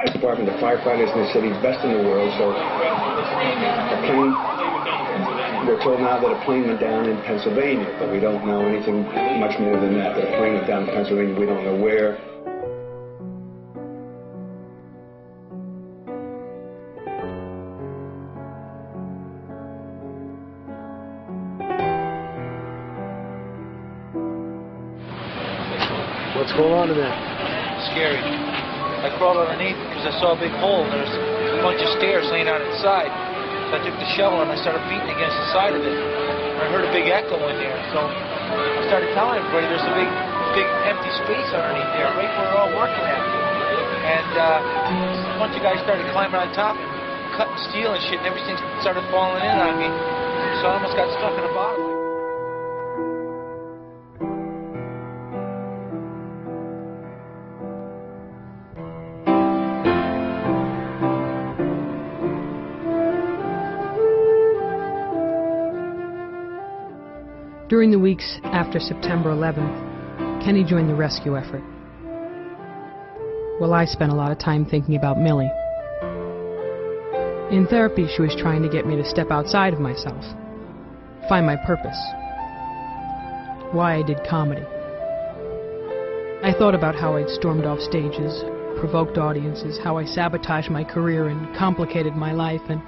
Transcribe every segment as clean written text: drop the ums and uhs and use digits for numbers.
fire department, the firefighters in the city, best in the world. So a plane, we're told now that a plane went down in Pennsylvania, but we don't know anything much more than that. That a plane went down in Pennsylvania, we don't know where. What's going on in there? Scary. I crawled underneath because I saw a big hole and there was a bunch of stairs laying out inside. So I took the shovel and I started beating against the side of it. And I heard a big echo in there. So I started telling everybody there's a big empty space underneath there, right where we're all working at. And a bunch of guys started climbing on top and cutting steel and shit, and everything started falling in on me. So I almost got stuck in the bottom. During the weeks after September 11th, Kenny joined the rescue effort. Well, I spent a lot of time thinking about Millie. In therapy, she was trying to get me to step outside of myself, find my purpose, why I did comedy. I thought about how I'd stormed off stages, provoked audiences, how I sabotaged my career and complicated my life, and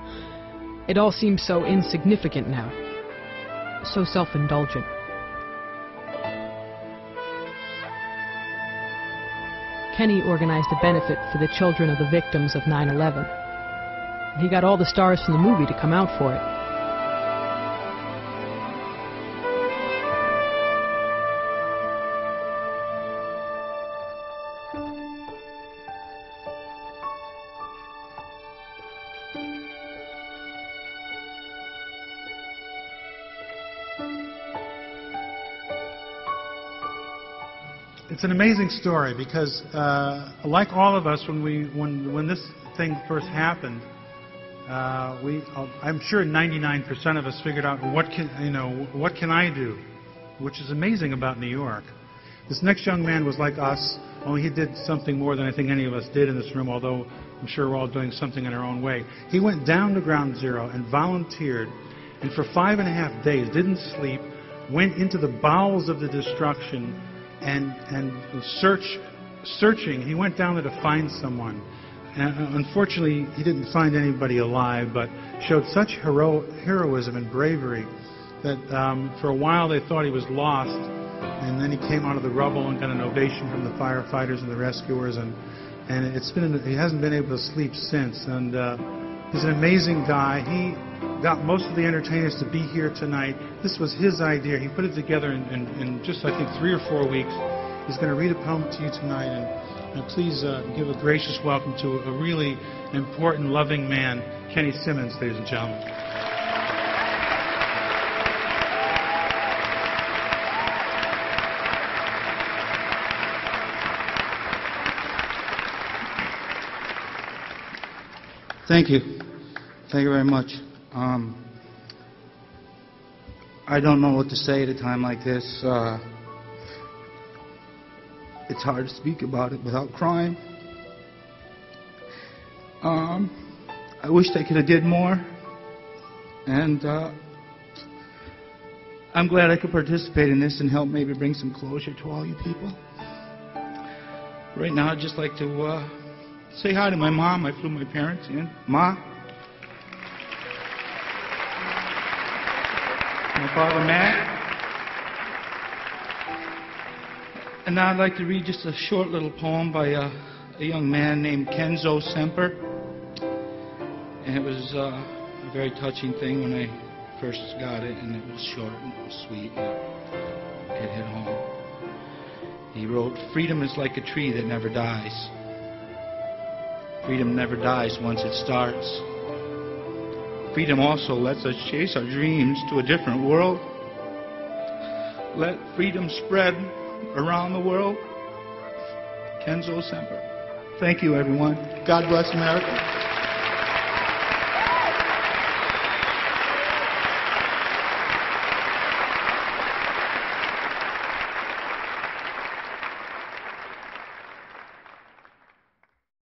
it all seems so insignificant now. So self-indulgent. Kenny organized a benefit for the children of the victims of 9/11. He got all the stars from the movie to come out for it. It's an amazing story because, like all of us, when this thing first happened, I'm sure 99% of us figured out what can I do, which is amazing about New York. This next young man was like us, only he did something more than I think any of us did in this room, although I'm sure we're all doing something in our own way. He went down to Ground Zero and volunteered, and for 5.5 days didn't sleep, went into the bowels of the destruction. And searching, he went down there to find someone. And unfortunately, he didn't find anybody alive, but showed such heroism and bravery that for a while they thought he was lost. And then he came out of the rubble and got an ovation from the firefighters and the rescuers. And he hasn't been able to sleep since. And he's an amazing guy. He got most of the entertainers to be here tonight. This was his idea. He put it together in just, I think, 3 or 4 weeks. He's going to read a poem to you tonight. And please give a gracious welcome to a really important, loving man, Kenny Simmons, ladies and gentlemen. Thank you. Thank you very much. I don't know what to say at a time like this. It's hard to speak about it without crying. I wish they could have did more, and I'm glad I could participate in this and help maybe bring some closure to all you people. Right now, I'd just like to say hi to my mom. I flew my parents in. Ma. My father, Matt. And now I'd like to read just a short little poem by a young man named Kenzo Semper. And it was a very touching thing when I first got it, and it was short and it was sweet, and it hit home. He wrote, "Freedom is like a tree that never dies. Freedom never dies once it starts. Freedom also lets us chase our dreams to a different world. Let freedom spread around the world." Kenzo Semper. Thank you, everyone. God bless America.